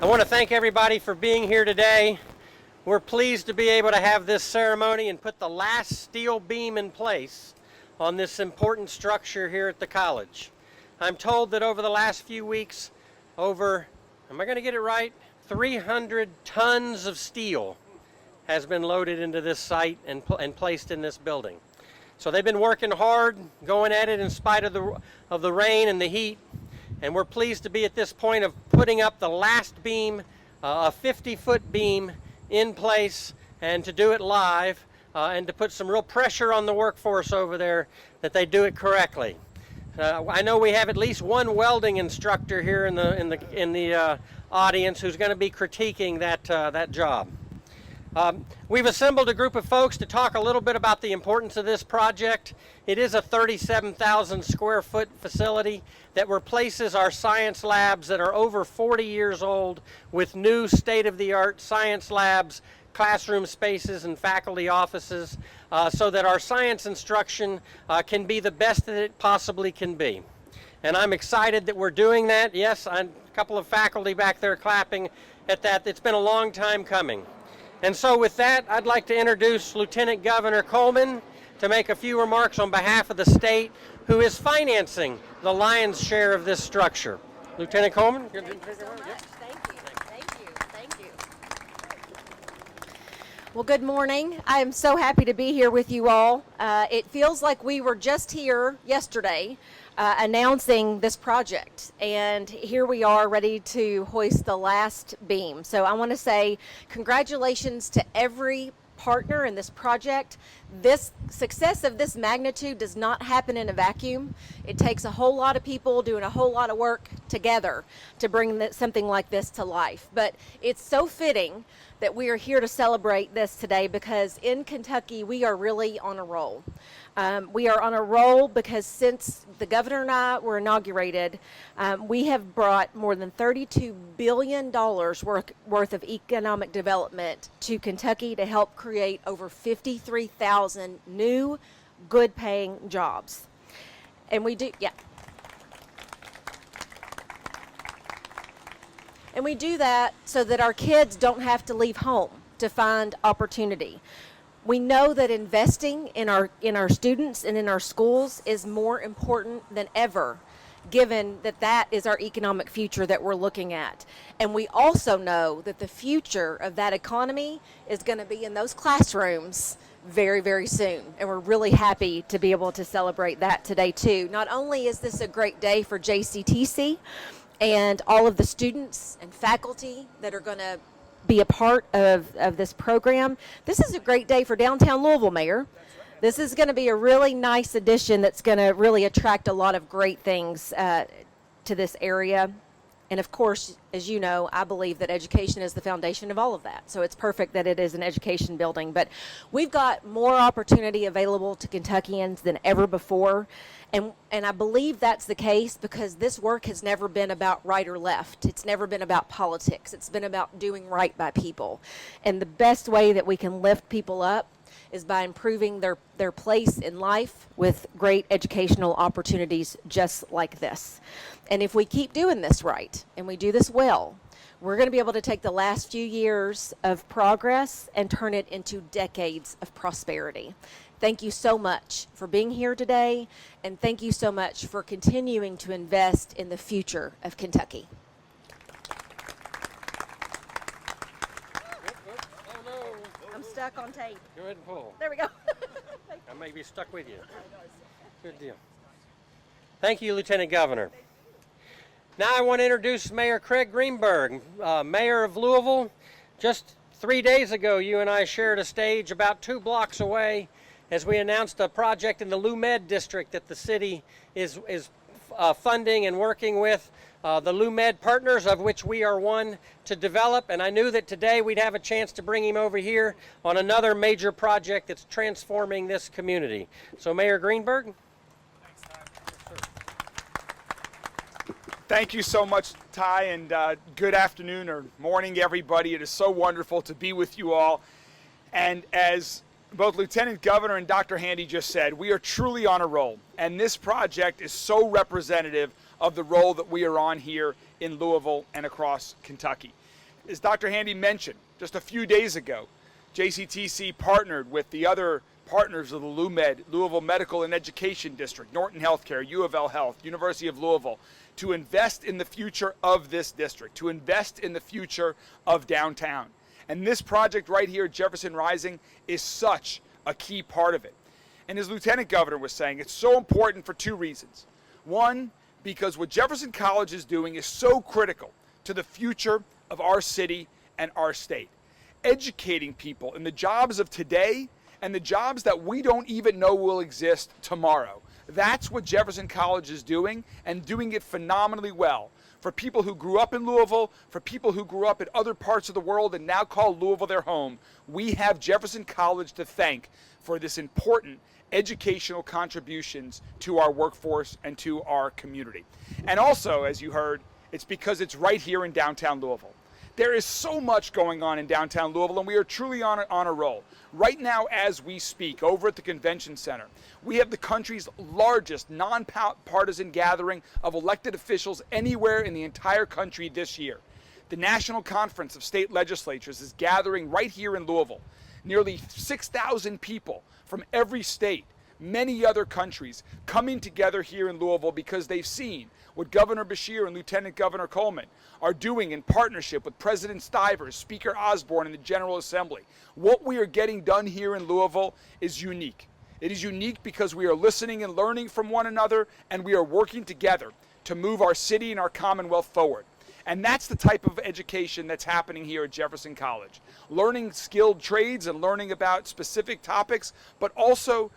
want to thank everybody for being here today. We're pleased to be able to have this ceremony and put the last steel beam in place on this important structure here at the college. I'm told that over the last few weeks, over, am I going to get it right? 300 tons of steel has been loaded into this site and placed in this building. So they've been working hard, going at it in spite of the rain and the heat. And we're pleased to be at this point of putting up the last beam, a 50-foot beam in place, and to do it live and to put some real pressure on the workforce over there that they do it correctly. I know we have at least one welding instructor here in the audience who's going to be critiquing that job. We've assembled a group of folks to talk a little bit about the importance of this project. It is a 37,000 square foot facility that replaces our science labs that are over 40 years old with new state-of-the-art science labs, classroom spaces, and faculty offices so that our science instruction can be the best that it possibly can be. And I'm excited that we're doing that. Yes, a couple of faculty back there clapping at that. It's been a long time coming. And so with that, I'd like to introduce Lieutenant Governor Coleman to make a few remarks on behalf of the state, who is financing the lion's share of this structure. Lieutenant Coleman? Thank you so much. Thank you. Well, good morning. I am so happy to be here with you all. It feels like we were just here yesterday announcing this project, and here we are ready to hoist the last beam. So I want to say congratulations to every partner in this project. This success of this magnitude does not happen in a vacuum. It takes a whole lot of people doing a whole lot of work together to bring something like this to life. But it's so fitting that we are here to celebrate this today, because in Kentucky we are really on a roll. We are on a roll because since the governor and I were inaugurated, we have brought more than $32 billion worth of economic development to Kentucky to help create over 53,000 new, good-paying jobs. And we do, yeah. And we do that so that our kids don't have to leave home to find opportunity. We know that investing in our students and in our schools is more important than ever, given that that is our economic future that we're looking at. And we also know that the future of that economy is going to be in those classrooms very, very soon. And we're really happy to be able to celebrate that today too. Not only is this a great day for JCTC and all of the students and faculty that are going to be a part of this program, this is a great day for downtown Louisville, Mayor. This is going to be a really nice addition that's going to really attract a lot of great things to this area. And of course, as you know, I believe that education is the foundation of all of that. So it's perfect that it is an education building. But we've got more opportunity available to Kentuckians than ever before. And I believe that's the case because this work has never been about right or left. It's never been about politics. It's been about doing right by people. And the best way that we can lift people up is by improving their place in life with great educational opportunities just like this. And if we keep doing this right and we do this well, we're going to be able to take the last few years of progress and turn it into decades of prosperity. Thank you so much for being here today, and thank you so much for continuing to invest in the future of Kentucky. I'm stuck on tape. Go ahead and pull. There we go. I may be stuck with you. Good deal. Thank you, Lieutenant Governor. Now I want to introduce Mayor Craig Greenberg, Mayor of Louisville. Just 3 days ago, you and I shared a stage about 2 blocks away as we announced a project in the LouMed district that the city is funding and working with the LouMed partners, of which we are one, to develop. And I knew that today we'd have a chance to bring him over here on another major project that's transforming this community. So Mayor Greenberg. Thank you so much, Ty, and good afternoon or morning, everybody. It is so wonderful to be with you all. And as both Lieutenant Governor and Dr. Handy just said, we are truly on a roll. And this project is so representative of the role that we are on here in Louisville and across Kentucky. as Dr. Handy mentioned just a few days ago, JCTC partnered with the other partners of the Louisville Medical and Education District, Norton Healthcare, U of L Health, University of Louisville, to invest in the future of this district, to invest in the future of downtown. And this project right here at Jefferson Rising is such a key part of it. And as Lieutenant Governor was saying, it's so important for two reasons. One, because what Jefferson College is doing is so critical to the future of our city and our state. Educating people in the jobs of today and the jobs that we don't even know will exist tomorrow. That's what Jefferson College is doing, and doing it phenomenally well. For people who grew up in Louisville, for people who grew up in other parts of the world and now call Louisville their home, we have Jefferson College to thank for this important educational contributions to our workforce and to our community. And also, as you heard, it's because it's right here in downtown Louisville. There is so much going on in downtown Louisville, and we are truly on a roll. Right now, as we speak, over at the Convention Center, we have the country's largest nonpartisan gathering of elected officials anywhere in the entire country this year. The National Conference of State Legislatures is gathering right here in Louisville. Nearly 6,000 people from every state, many other countries, coming together here in Louisville because they've seen what Governor Beshear and Lieutenant Governor Coleman are doing in partnership with President Stivers, Speaker Osborne, and the General Assembly. What we are getting done here in Louisville is unique. It is unique because we are listening and learning from one another, and we are working together to move our city and our Commonwealth forward. And that's the type of education that's happening here at Jefferson College. Learning skilled trades and learning about specific topics, but also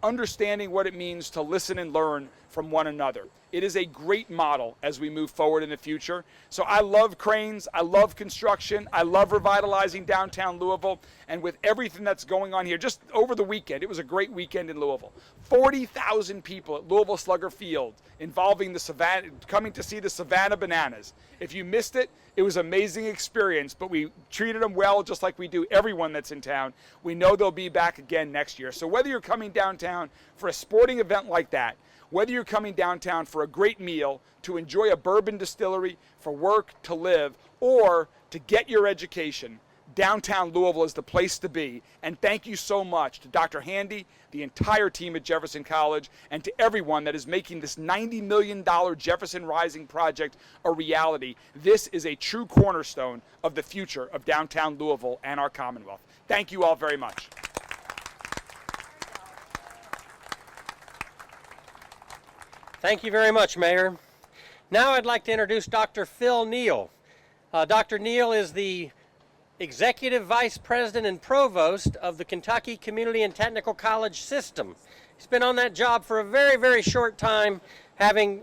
understanding what it means to listen and learn from one another. It is a great model as we move forward in the future. So I love cranes, I love construction, I love revitalizing downtown Louisville, and with everything that's going on here, just over the weekend, it was a great weekend in Louisville. 40,000 people at Louisville Slugger Field involving the Savannah, coming to see the Savannah Bananas. If you missed it, it was an amazing experience, but we treated them well just like we do everyone that's in town. We know they'll be back again next year. So whether you're coming downtown for a sporting event like that, whether you're coming downtown for a great meal, to enjoy a bourbon distillery, for work, to live, or to get your education, downtown Louisville is the place to be. And thank you so much to Dr. Handy, the entire team at Jefferson College, and to everyone that is making this $90 million Jefferson Rising project a reality. This is a true cornerstone of the future of downtown Louisville and our Commonwealth. Thank you all very much. Thank you very much, Mayor. Now I'd like to introduce Dr. Phil Neal. Dr. Neal is the Executive Vice President and Provost of the Kentucky Community and Technical College System. He's been on that job for a very, very short time, having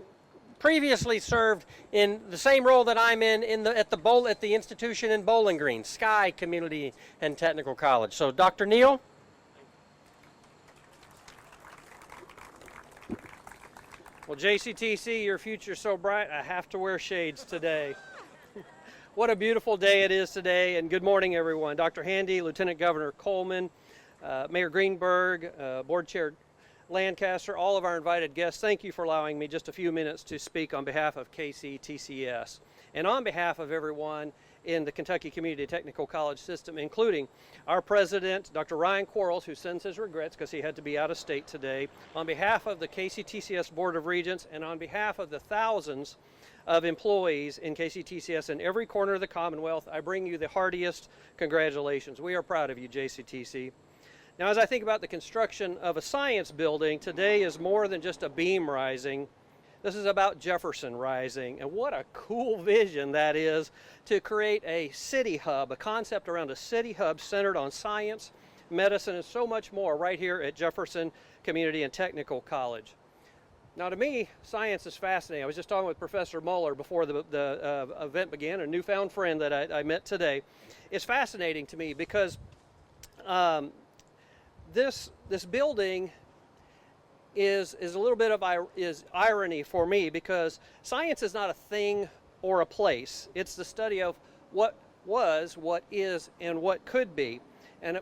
previously served in the same role that I'm in at the institution in Bowling Green, Sky Community and Technical College. So, Dr. Neal. Well, JCTC, your future's so bright, I have to wear shades today. What a beautiful day it is today, and good morning, everyone. Dr. Handy, Lieutenant Governor Coleman, Mayor Greenberg, Board Chair Lancaster, all of our invited guests, thank you for allowing me just a few minutes to speak on behalf of KCTCS and on behalf of everyone in the Kentucky Community Technical College System, including our president, Dr. Ryan Quarles, who sends his regrets because he had to be out of state today, on behalf of the KCTCS Board of Regents, and on behalf of the thousands of employees in KCTCS in every corner of the Commonwealth, I bring you the heartiest congratulations. We are proud of you, JCTC. Now, as I think about the construction of a science building, today is more than just a beam rising. This is about Jefferson Rising, and what a cool vision that is, to create a city hub, a concept around a city hub centered on science, medicine, and so much more right here at Jefferson Community and Technical College. Now, to me, science is fascinating. I was just talking with Professor Muller before the event began, a newfound friend that I met today. It's fascinating to me because this building is a little bit of irony for me, because science is not a thing or a place. It's the study of what was, what is, and what could be.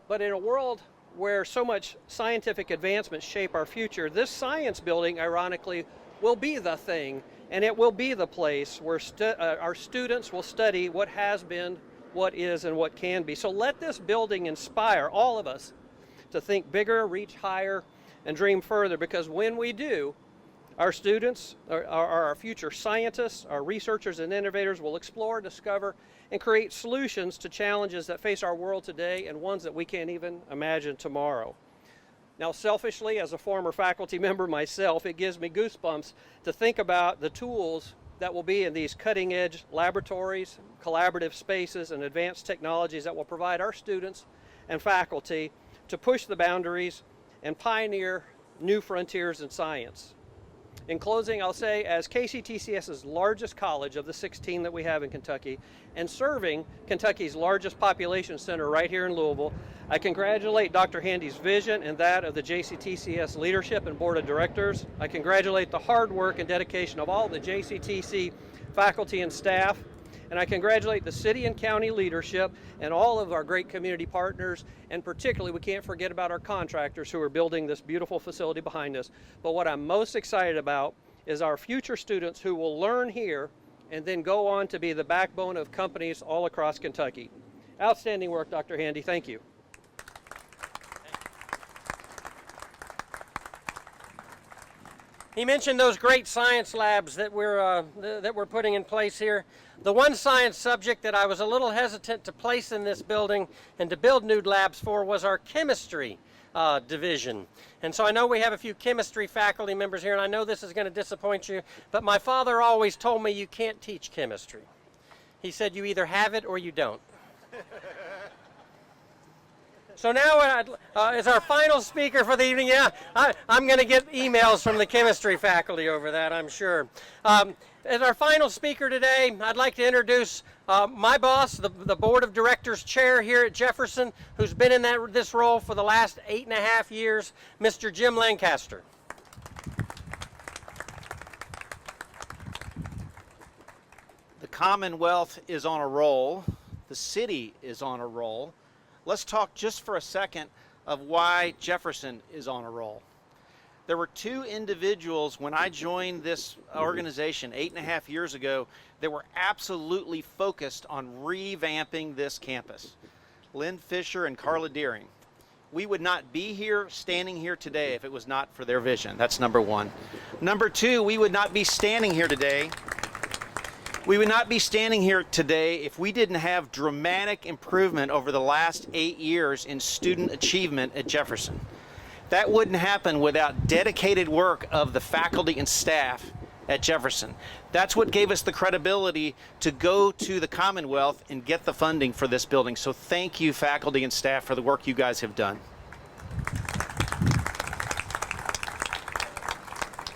But in a world where so much scientific advancements shape our future, this science building, ironically, will be the thing, and it will be the place where our students will study what has been, what is and what can be. So let this building inspire all of us to think bigger, reach higher, and dream further, because when we do, our students, our future scientists, our researchers and innovators will explore, discover, and create solutions to challenges that face our world today and ones that we can't even imagine tomorrow. Now, selfishly, as a former faculty member myself, it gives me goosebumps to think about the tools that will be in these cutting-edge laboratories, collaborative spaces, and advanced technologies that will provide our students and faculty to push the boundaries and pioneer new frontiers in science. In closing, I'll say, as KCTCS's largest college of the 16 that we have in Kentucky, and serving Kentucky's largest population center right here in Louisville, I congratulate Dr. Handy's vision and that of the JCTCS leadership and board of directors. I congratulate the hard work and dedication of all the JCTC faculty and staff, and I congratulate the city and county leadership and all of our great community partners, and particularly we can't forget about our contractors who are building this beautiful facility behind us. But what I'm most excited about is our future students who will learn here and then go on to be the backbone of companies all across Kentucky. Outstanding work, Dr. Handy. Thank you. He mentioned those great science labs that we're putting in place here. The one science subject that I was a little hesitant to place in this building and to build new labs for was our chemistry division. And so I know we have a few chemistry faculty members here, and I know this is going to disappoint you, but my father always told me you can't teach chemistry. He said you either have it or you don't. So now, as our final speaker for the evening, yeah, I'm going to get emails from the chemistry faculty over that, I'm sure. As our final speaker today, I'd like to introduce my boss, the board of directors chair here at Jefferson, who's been in this role for the last 8.5 years, Mr. Jim Lancaster. The Commonwealth is on a roll. The city is on a roll. Let's talk just for a second of why Jefferson is on a roll. There were two individuals when I joined this organization 8.5 years ago that were absolutely focused on revamping this campus. Lynn Fisher and Carla Deering. We would not be here, standing here today, if it was not for their vision. That's number one. Number two, we would not be standing here today. We would not be standing here today if we didn't have dramatic improvement over the last 8 years in student achievement at Jefferson. That wouldn't happen without dedicated work of the faculty and staff at Jefferson. That's what gave us the credibility to go to the Commonwealth and get the funding for this building. So thank you, faculty and staff, for the work you guys have done.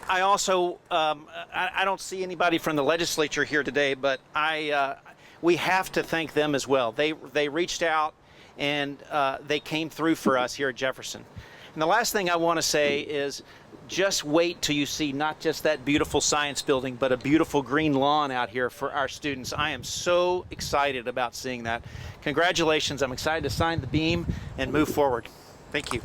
I also, I don't see anybody from the legislature here today, but we have to thank them as well. They reached out and they came through for us here at Jefferson. And the last thing I want to say is just wait till you see not just that beautiful science building, but a beautiful green lawn out here for our students. I am so excited about seeing that. Congratulations. I'm excited to sign the beam and move forward. Thank you.